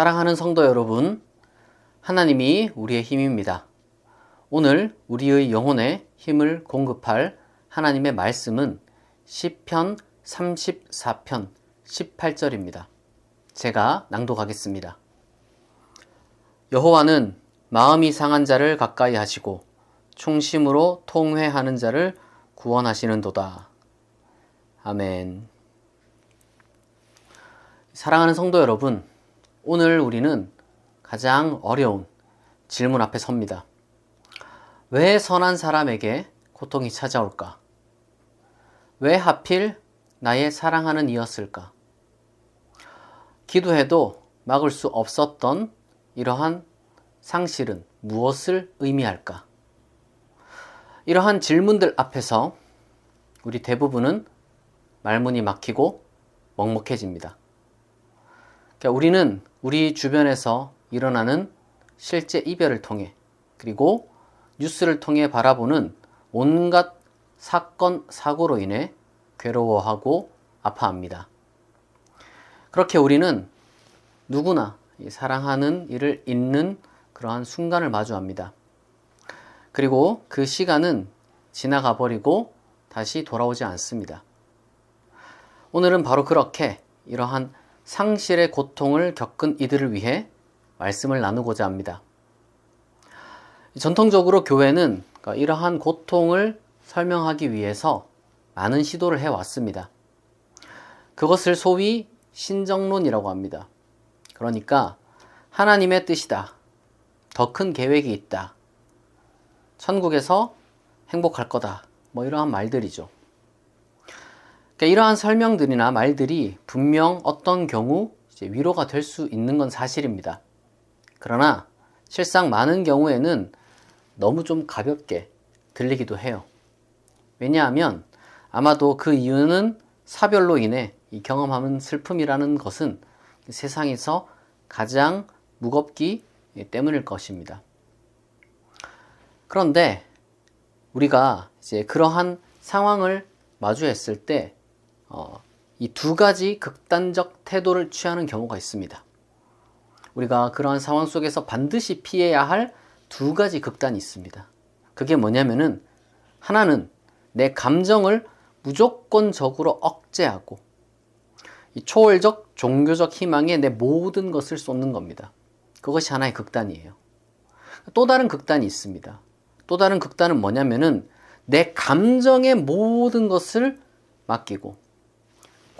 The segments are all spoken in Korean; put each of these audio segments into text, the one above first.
사랑하는 성도 여러분, 하나님이 우리의 힘입니다. 오늘 우리의 영혼에 힘을 공급할 하나님의 말씀은 시편 34편 18절입니다. 제가 낭독하겠습니다. 여호와는 마음이 상한 자를 가까이 하시고 충심으로 통회하는 자를 구원하시는도다. 아멘. 사랑하는 성도 여러분, 오늘 우리는 가장 어려운 질문 앞에 섭니다. 왜 선한 사람에게 고통이 찾아올까? 왜 하필 나의 사랑하는 이였을까? 기도해도 막을 수 없었던 이러한 상실은 무엇을 의미할까? 이러한 질문들 앞에서 우리 대부분은 말문이 막히고 먹먹해집니다. 그러니까 우리는 우리 주변에서 일어나는 실제 이별을 통해 그리고 뉴스를 통해 바라보는 온갖 사건, 사고로 인해 괴로워하고 아파합니다. 그렇게 우리는 누구나 사랑하는 이를 잃는 그러한 순간을 마주합니다. 그리고 그 시간은 지나가 버리고 다시 돌아오지 않습니다. 오늘은 바로 그렇게 이러한 상실의 고통을 겪은 이들을 위해 말씀을 나누고자 합니다. 전통적으로 교회는 이러한 고통을 설명하기 위해서 많은 시도를 해왔습니다. 그것을 소위 신정론이라고 합니다. 그러니까 하나님의 뜻이다. 더 큰 계획이 있다. 천국에서 행복할 거다. 이러한 말들이죠. 이러한 설명들이나 말들이 분명 어떤 경우 위로가 될 수 있는 건 사실입니다. 그러나 실상 많은 경우에는 너무 좀 가볍게 들리기도 해요. 왜냐하면 아마도 그 이유는 사별로 인해 이 경험하는 슬픔이라는 것은 세상에서 가장 무겁기 때문일 것입니다. 그런데 우리가 이제 그러한 상황을 마주했을 때 이 두 가지 극단적 태도를 취하는 경우가 있습니다. 우리가 그러한 상황 속에서 반드시 피해야 할 두 가지 극단이 있습니다. 그게 뭐냐면은 하나는 내 감정을 무조건적으로 억제하고 이 초월적 종교적 희망에 내 모든 것을 쏟는 겁니다. 그것이 하나의 극단이에요. 또 다른 극단이 있습니다. 또 다른 극단은 뭐냐면은 내 감정의 모든 것을 맡기고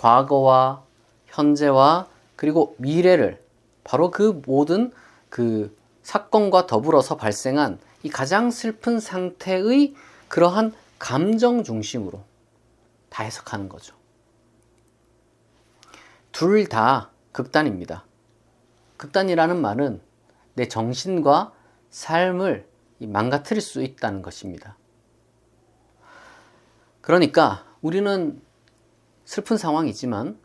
과거와 현재와 그리고 미래를 바로 그 모든 그 사건과 더불어서 발생한 이 가장 슬픈 상태의 그러한 감정 중심으로 다 해석하는 거죠. 둘 다 극단입니다. 극단이라는 말은 내 정신과 삶을 망가뜨릴 수 있다는 것입니다. 그러니까 우리는 슬픈 상황이지만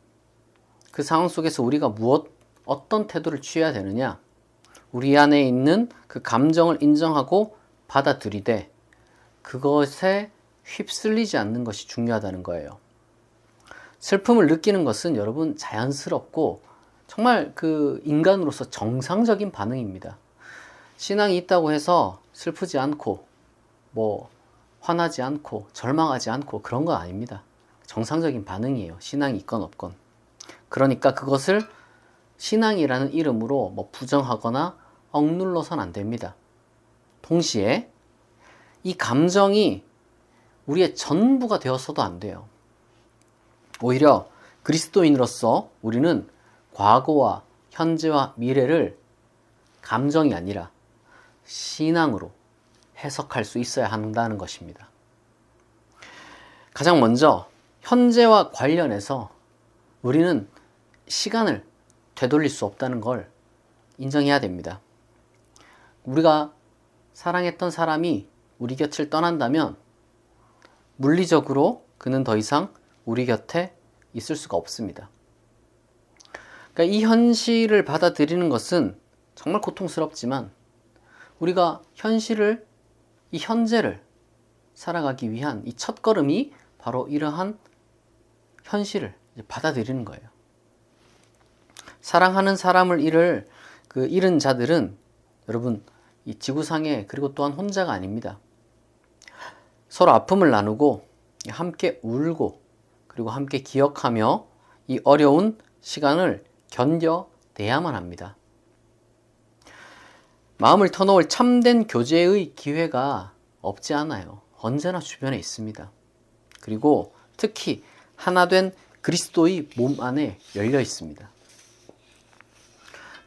그 상황 속에서 우리가 어떤 태도를 취해야 되느냐? 우리 안에 있는 그 감정을 인정하고 받아들이되 그것에 휩쓸리지 않는 것이 중요하다는 거예요. 슬픔을 느끼는 것은 여러분 자연스럽고 정말 그 인간으로서 정상적인 반응입니다. 신앙이 있다고 해서 슬프지 않고 화나지 않고 절망하지 않고 그런 건 아닙니다. 정상적인 반응이에요. 신앙이 있건 없건. 그러니까 그것을 신앙이라는 이름으로 부정하거나 억눌러선 안 됩니다. 동시에 이 감정이 우리의 전부가 되어서도 안 돼요. 오히려 그리스도인으로서 우리는 과거와 현재와 미래를 감정이 아니라 신앙으로 해석할 수 있어야 한다는 것입니다. 가장 먼저 현재와 관련해서 우리는 시간을 되돌릴 수 없다는 걸 인정해야 됩니다. 우리가 사랑했던 사람이 우리 곁을 떠난다면 물리적으로 그는 더 이상 우리 곁에 있을 수가 없습니다. 그러니까 이 현실을 받아들이는 것은 정말 고통스럽지만 우리가 이 현재를 살아가기 위한 이 첫걸음이 바로 이러한 현실을 받아들이는 거예요. 사랑하는 사람을 잃을 그 잃은 자들은 여러분 이 지구상에 그리고 또한 혼자가 아닙니다. 서로 아픔을 나누고 함께 울고 그리고 함께 기억하며 이 어려운 시간을 견뎌내야만 합니다. 마음을 터놓을 참된 교제의 기회가 없지 않아요. 언제나 주변에 있습니다. 그리고 특히 하나 된 그리스도의 몸 안에 열려 있습니다.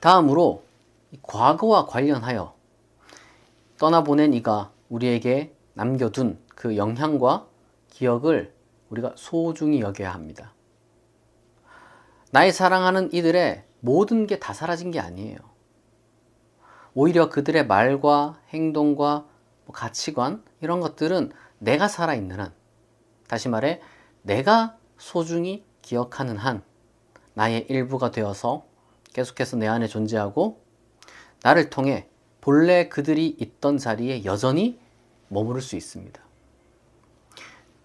다음으로 과거와 관련하여 떠나보낸 이가 우리에게 남겨둔 그 영향과 기억을 우리가 소중히 여겨야 합니다. 나의 사랑하는 이들의 모든 게 다 사라진 게 아니에요. 오히려 그들의 말과 행동과 가치관 이런 것들은 내가 살아있는 한, 다시 말해 내가 소중히 기억하는 한 나의 일부가 되어서 계속해서 내 안에 존재하고 나를 통해 본래 그들이 있던 자리에 여전히 머무를 수 있습니다.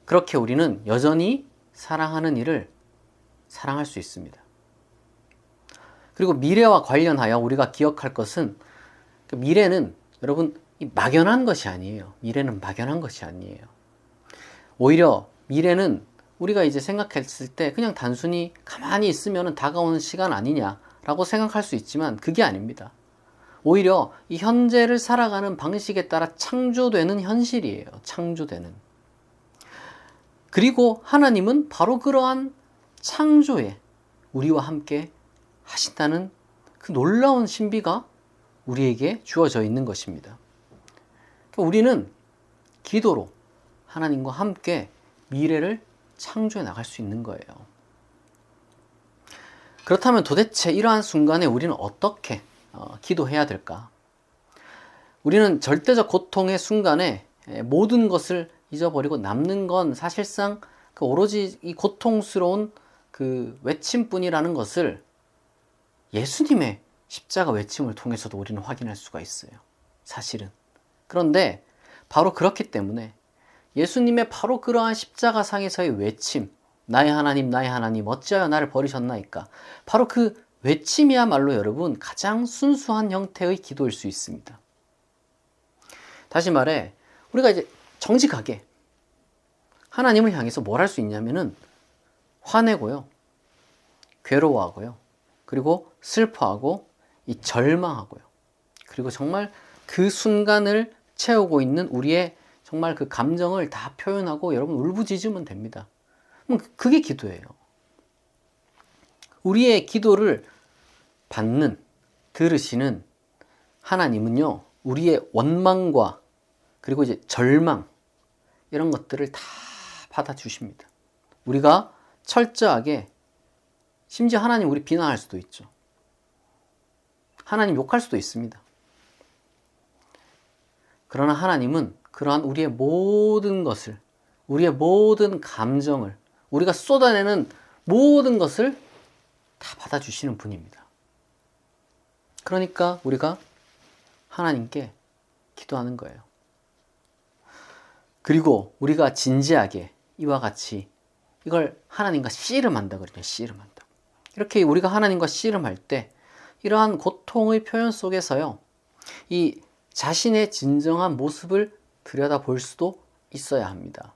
그렇게 우리는 여전히 사랑하는 이를 사랑할 수 있습니다. 그리고 미래와 관련하여 우리가 기억할 것은 미래는 여러분 막연한 것이 아니에요. 미래는 막연한 것이 아니에요. 오히려 미래는 우리가 이제 생각했을 때 그냥 단순히 가만히 있으면 다가오는 시간 아니냐라고 생각할 수 있지만 그게 아닙니다. 오히려 이 현재를 살아가는 방식에 따라 창조되는 현실이에요. 창조되는. 그리고 하나님은 바로 그러한 창조에 우리와 함께 하신다는 그 놀라운 신비가 우리에게 주어져 있는 것입니다. 우리는 기도로 하나님과 함께 미래를 창조해 나갈 수 있는 거예요. 그렇다면 도대체 이러한 순간에 우리는 어떻게 기도해야 될까? 우리는 절대적 고통의 순간에 모든 것을 잊어버리고 남는 건 사실상 그 오로지 이 고통스러운 그 외침뿐이라는 것을 예수님의 십자가 외침을 통해서도 우리는 확인할 수가 있어요. 사실은. 그런데 바로 그렇기 때문에 예수님의 바로 그러한 십자가상에서의 외침, 나의 하나님 어찌하여 나를 버리셨나이까? 바로 그 외침이야말로 여러분 가장 순수한 형태의 기도일 수 있습니다. 다시 말해 우리가 이제 정직하게 하나님을 향해서 뭘 할 수 있냐면은 화내고요, 괴로워하고요, 그리고 슬퍼하고 이 절망하고요, 그리고 정말 그 순간을 채우고 있는 우리의 정말 그 감정을 다 표현하고 여러분 울부짖으면 됩니다. 그게 기도예요. 우리의 기도를 받는, 들으시는 하나님은요, 우리의 원망과 그리고 이제 절망 이런 것들을 다 받아주십니다. 우리가 철저하게, 심지어 하나님 우리 비난할 수도 있죠. 하나님 욕할 수도 있습니다. 그러나 하나님은 그러한 우리의 모든 것을, 우리의 모든 감정을, 우리가 쏟아내는 모든 것을 다 받아주시는 분입니다. 그러니까 우리가 하나님께 기도하는 거예요. 그리고 우리가 진지하게 이와 같이 이걸 하나님과 씨름한다 그러죠. 씨름한다. 이렇게 우리가 하나님과 씨름할 때 이러한 고통의 표현 속에서요, 이 자신의 진정한 모습을 들여다볼 수도 있어야 합니다.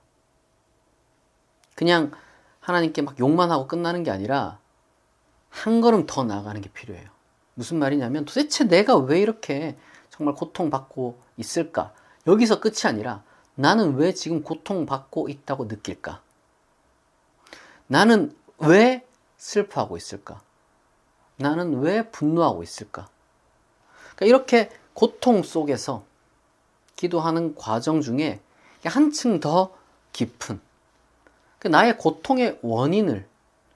그냥 하나님께 막 욕만 하고 끝나는 게 아니라 한 걸음 더 나아가는 게 필요해요. 무슨 말이냐면 도대체 내가 왜 이렇게 정말 고통받고 있을까? 여기서 끝이 아니라 나는 왜 지금 고통받고 있다고 느낄까? 나는 왜 슬퍼하고 있을까? 나는 왜 분노하고 있을까? 그러니까 이렇게 고통 속에서 기도하는 과정 중에 한층 더 깊은 나의 고통의 원인을,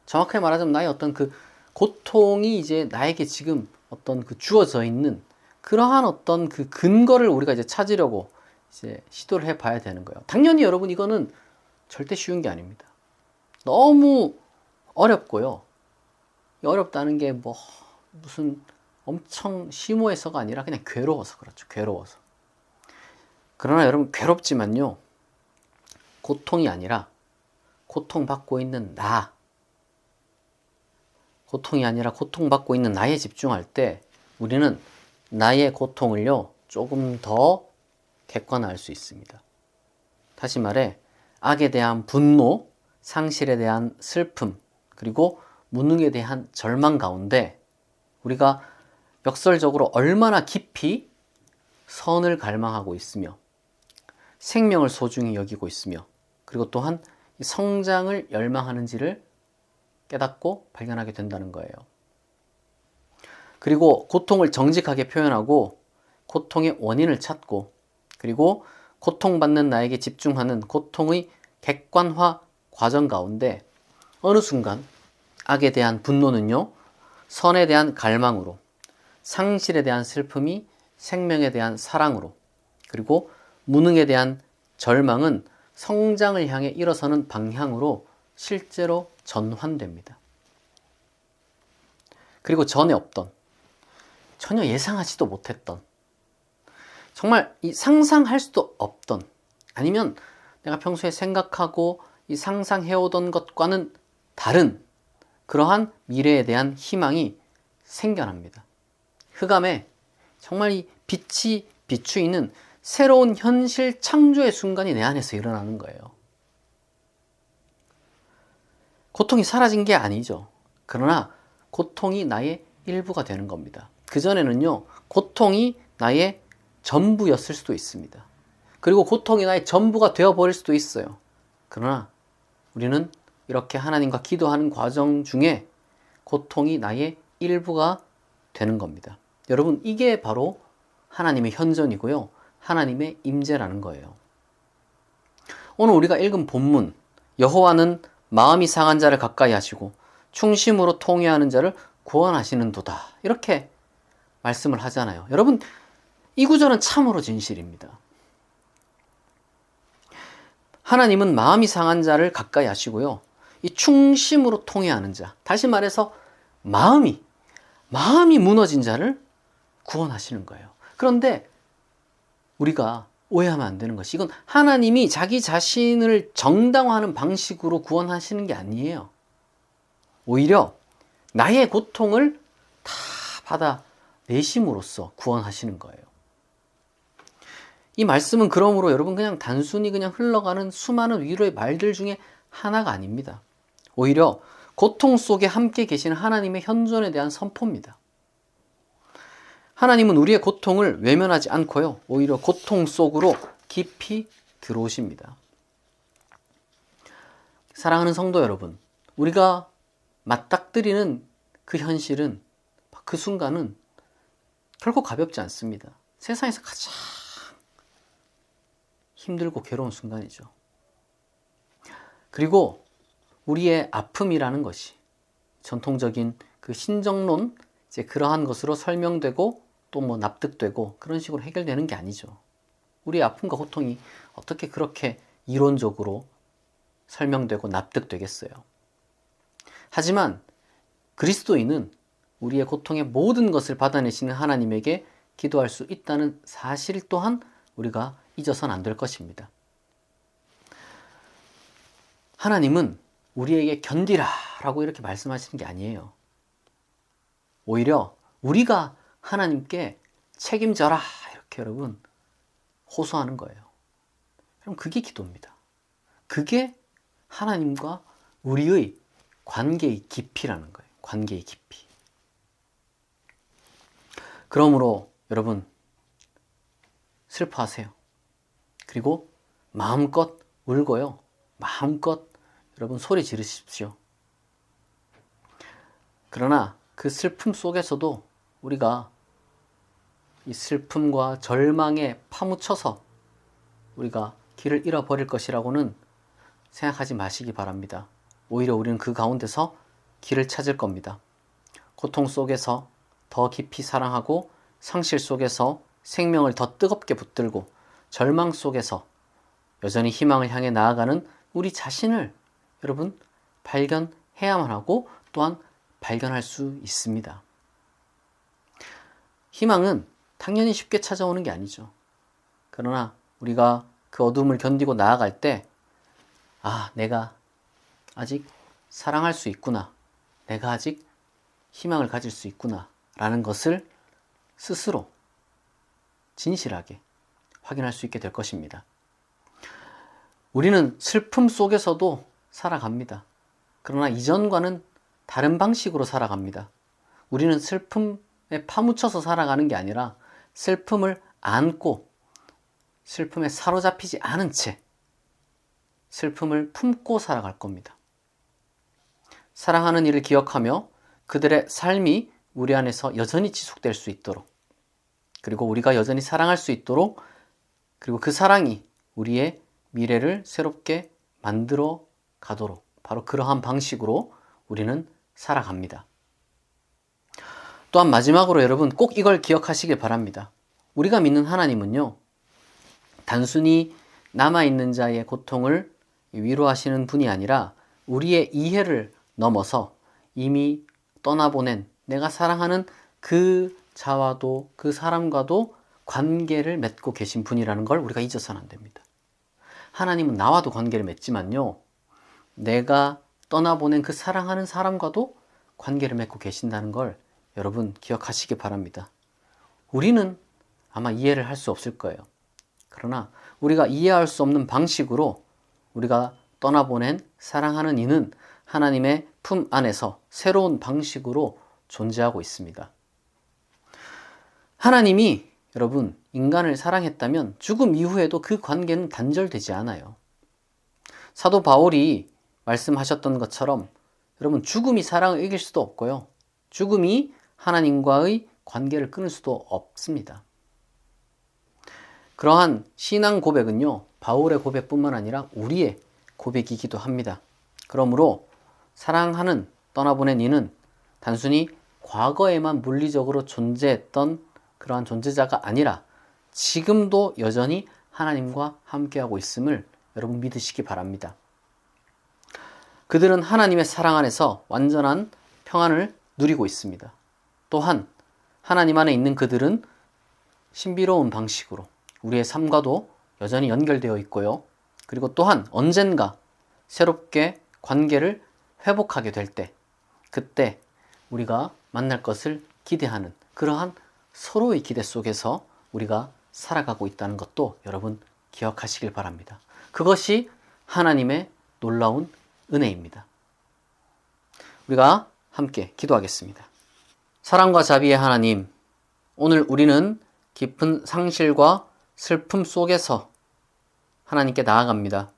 정확하게 말하자면 나의 어떤 그 고통이 이제 나에게 지금 어떤 그 주어져 있는 그러한 어떤 그 근거를 우리가 이제 찾으려고 이제 시도를 해봐야 되는 거예요. 당연히 여러분 이거는 절대 쉬운 게 아닙니다. 너무 어렵고요. 어렵다는 게 뭐 무슨 엄청 심오해서가 아니라 그냥 괴로워서 그렇죠. 괴로워서. 그러나 여러분 괴롭지만요, 고통이 아니라 고통받고 있는 고통이 아니라 고통받고 있는 나에 집중할 때 우리는 나의 고통을요, 조금 더 객관화할 수 있습니다. 다시 말해, 악에 대한 분노, 상실에 대한 슬픔, 그리고 무능에 대한 절망 가운데 우리가 역설적으로 얼마나 깊이 선을 갈망하고 있으며 생명을 소중히 여기고 있으며 그리고 또한 성장을 열망하는지를 깨닫고 발견하게 된다는 거예요. 그리고 고통을 정직하게 표현하고 고통의 원인을 찾고 그리고 고통받는 나에게 집중하는 고통의 객관화 과정 가운데 어느 순간 악에 대한 분노는요, 선에 대한 갈망으로, 상실에 대한 슬픔이 생명에 대한 사랑으로, 그리고 무능에 대한 절망은 성장을 향해 일어서는 방향으로 실제로 전환됩니다. 그리고 전에 없던, 전혀 예상하지도 못했던, 정말 이 상상할 수도 없던, 아니면 내가 평소에 생각하고 이 상상해오던 것과는 다른 그러한 미래에 대한 희망이 생겨납니다. 흑암에 정말 이 빛이 비추이는 새로운 현실 창조의 순간이 내 안에서 일어나는 거예요. 고통이 사라진 게 아니죠. 그러나 고통이 나의 일부가 되는 겁니다. 그전에는요, 고통이 나의 전부였을 수도 있습니다. 그리고 고통이 나의 전부가 되어버릴 수도 있어요. 그러나 우리는 이렇게 하나님과 기도하는 과정 중에 고통이 나의 일부가 되는 겁니다. 여러분, 이게 바로 하나님의 현존이고요, 하나님의 임재라는 거예요. 오늘 우리가 읽은 본문, 여호와는 마음이 상한 자를 가까이 하시고 충심으로 통회하는 자를 구원하시는도다, 이렇게 말씀을 하잖아요. 여러분, 이 구절은 참으로 진실입니다. 하나님은 마음이 상한 자를 가까이 하시고요, 이 충심으로 통회하는 자, 다시 말해서 마음이 무너진 자를 구원하시는 거예요. 그런데 우리가 오해하면 안 되는 것이, 이건 하나님이 자기 자신을 정당화하는 방식으로 구원하시는 게 아니에요. 오히려 나의 고통을 다 받아내심으로써 구원하시는 거예요. 이 말씀은 그러므로 여러분 그냥 단순히 그냥 흘러가는 수많은 위로의 말들 중에 하나가 아닙니다. 오히려 고통 속에 함께 계시는 하나님의 현존에 대한 선포입니다. 하나님은 우리의 고통을 외면하지 않고요, 오히려 고통 속으로 깊이 들어오십니다. 사랑하는 성도 여러분, 우리가 맞닥뜨리는 그 현실은, 그 순간은 결코 가볍지 않습니다. 세상에서 가장 힘들고 괴로운 순간이죠. 그리고 우리의 아픔이라는 것이 전통적인 그 신정론, 이제 그러한 것으로 설명되고 또 뭐 납득되고 그런 식으로 해결되는 게 아니죠. 우리의 아픔과 고통이 어떻게 그렇게 이론적으로 설명되고 납득되겠어요. 하지만 그리스도인은 우리의 고통의 모든 것을 받아내시는 하나님에게 기도할 수 있다는 사실 또한 우리가 잊어서는 안 될 것입니다. 하나님은 우리에게 견디라 라고 이렇게 말씀하시는 게 아니에요. 오히려 우리가 하나님께 책임져라 이렇게 여러분 호소하는 거예요. 그럼 그게 기도입니다. 그게 하나님과 우리의 관계의 깊이라는 거예요. 관계의 깊이. 그러므로 여러분 슬퍼하세요. 그리고 마음껏 울고요, 마음껏 여러분 소리 지르십시오. 그러나 그 슬픔 속에서도 우리가 이 슬픔과 절망에 파묻혀서 우리가 길을 잃어버릴 것이라고는 생각하지 마시기 바랍니다. 오히려 우리는 그 가운데서 길을 찾을 겁니다. 고통 속에서 더 깊이 사랑하고 상실 속에서 생명을 더 뜨겁게 붙들고 절망 속에서 여전히 희망을 향해 나아가는 우리 자신을 여러분 발견해야만 하고 또한 발견할 수 있습니다. 희망은 당연히 쉽게 찾아오는 게 아니죠. 그러나 우리가 그 어둠을 견디고 나아갈 때, 아, 내가 아직 사랑할 수 있구나, 내가 아직 희망을 가질 수 있구나 라는 것을 스스로 진실하게 확인할 수 있게 될 것입니다. 우리는 슬픔 속에서도 살아갑니다. 그러나 이전과는 다른 방식으로 살아갑니다. 우리는 슬픔에 파묻혀서 살아가는 게 아니라 슬픔을 안고 슬픔에 사로잡히지 않은 채 슬픔을 품고 살아갈 겁니다. 사랑하는 이를 기억하며 그들의 삶이 우리 안에서 여전히 지속될 수 있도록, 그리고 우리가 여전히 사랑할 수 있도록, 그리고 그 사랑이 우리의 미래를 새롭게 만들어 가도록 바로 그러한 방식으로 우리는 살아갑니다. 또한 마지막으로 여러분 꼭 이걸 기억하시길 바랍니다. 우리가 믿는 하나님은요, 단순히 남아있는 자의 고통을 위로하시는 분이 아니라 우리의 이해를 넘어서 이미 떠나보낸 내가 사랑하는 그 자와도 그 사람과도 관계를 맺고 계신 분이라는 걸 우리가 잊어서는 안 됩니다. 하나님은 나와도 관계를 맺지만요, 내가 떠나보낸 그 사랑하는 사람과도 관계를 맺고 계신다는 걸 여러분 기억하시기 바랍니다. 우리는 아마 이해를 할 수 없을 거예요. 그러나 우리가 이해할 수 없는 방식으로 우리가 떠나보낸 사랑하는 이는 하나님의 품 안에서 새로운 방식으로 존재하고 있습니다. 하나님이 여러분 인간을 사랑했다면 죽음 이후에도 그 관계는 단절되지 않아요. 사도 바울이 말씀하셨던 것처럼 여러분 죽음이 사랑을 이길 수도 없고요, 죽음이 하나님과의 관계를 끊을 수도 없습니다. 그러한 신앙 고백은요, 바울의 고백뿐만 아니라 우리의 고백이기도 합니다. 그러므로 사랑하는 떠나보낸 이는 단순히 과거에만 물리적으로 존재했던 그러한 존재자가 아니라 지금도 여전히 하나님과 함께하고 있음을 여러분 믿으시기 바랍니다. 그들은 하나님의 사랑 안에서 완전한 평안을 누리고 있습니다. 또한 하나님 안에 있는 그들은 신비로운 방식으로 우리의 삶과도 여전히 연결되어 있고요, 그리고 또한 언젠가 새롭게 관계를 회복하게 될 때, 그때 우리가 만날 것을 기대하는 그러한 서로의 기대 속에서 우리가 살아가고 있다는 것도 여러분 기억하시길 바랍니다. 그것이 하나님의 놀라운 은혜입니다. 우리가 함께 기도하겠습니다. 사랑과 자비의 하나님, 오늘 우리는 깊은 상실과 슬픔 속에서 하나님께 나아갑니다.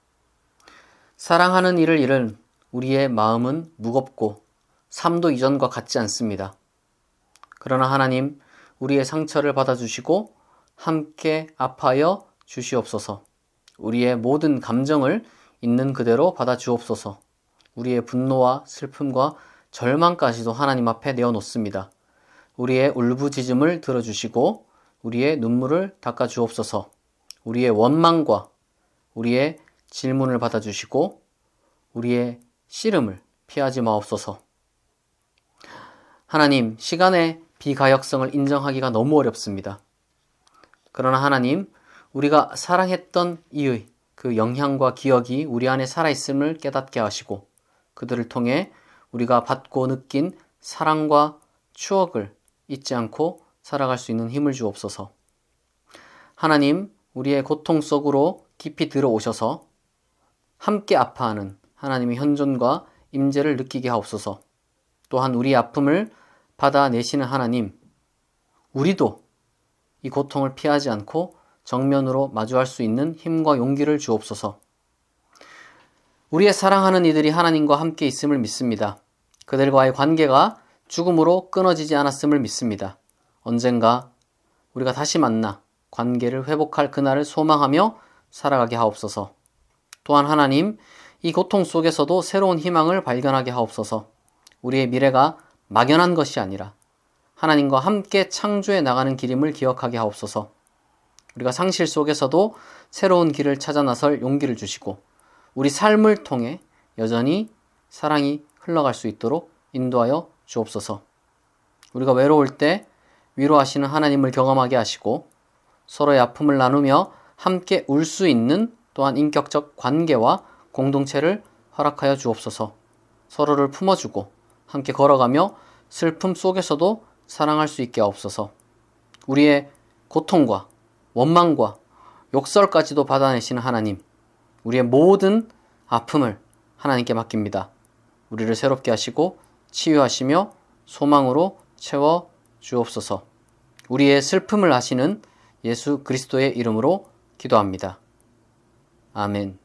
사랑하는 이를 잃은 우리의 마음은 무겁고 삶도 이전과 같지 않습니다. 그러나 하나님, 우리의 상처를 받아주시고 함께 아파하여 주시옵소서. 우리의 모든 감정을 있는 그대로 받아주옵소서. 우리의 분노와 슬픔과 절망까지도 하나님 앞에 내어놓습니다. 우리의 울부짖음을 들어주시고 우리의 눈물을 닦아주옵소서. 우리의 원망과 우리의 질문을 받아주시고 우리의 씨름을 피하지 마옵소서. 하나님, 시간의 비가역성을 인정하기가 너무 어렵습니다. 그러나 하나님, 우리가 사랑했던 이의 그 영향과 기억이 우리 안에 살아있음을 깨닫게 하시고 그들을 통해 우리가 받고 느낀 사랑과 추억을 잊지 않고 살아갈 수 있는 힘을 주옵소서. 하나님, 우리의 고통 속으로 깊이 들어오셔서 함께 아파하는 하나님의 현존과 임재를 느끼게 하옵소서. 또한 우리의 아픔을 받아내시는 하나님, 우리도 이 고통을 피하지 않고 정면으로 마주할 수 있는 힘과 용기를 주옵소서. 우리의 사랑하는 이들이 하나님과 함께 있음을 믿습니다. 그들과의 관계가 죽음으로 끊어지지 않았음을 믿습니다. 언젠가 우리가 다시 만나 관계를 회복할 그날을 소망하며 살아가게 하옵소서. 또한 하나님, 이 고통 속에서도 새로운 희망을 발견하게 하옵소서. 우리의 미래가 막연한 것이 아니라 하나님과 함께 창조해 나가는 길임을 기억하게 하옵소서. 우리가 상실 속에서도 새로운 길을 찾아 나설 용기를 주시고 우리 삶을 통해 여전히 사랑이 흘러갈 수 있도록 인도하여 주옵소서. 우리가 외로울 때 위로하시는 하나님을 경험하게 하시고 서로의 아픔을 나누며 함께 울 수 있는 또한 인격적 관계와 공동체를 허락하여 주옵소서. 서로를 품어주고 함께 걸어가며 슬픔 속에서도 사랑할 수 있게 하옵소서. 우리의 고통과 원망과 욕설까지도 받아내시는 하나님, 우리의 모든 아픔을 하나님께 맡깁니다. 우리를 새롭게 하시고 치유하시며 소망으로 채워 주옵소서. 우리의 슬픔을 아시는 예수 그리스도의 이름으로 기도합니다. 아멘.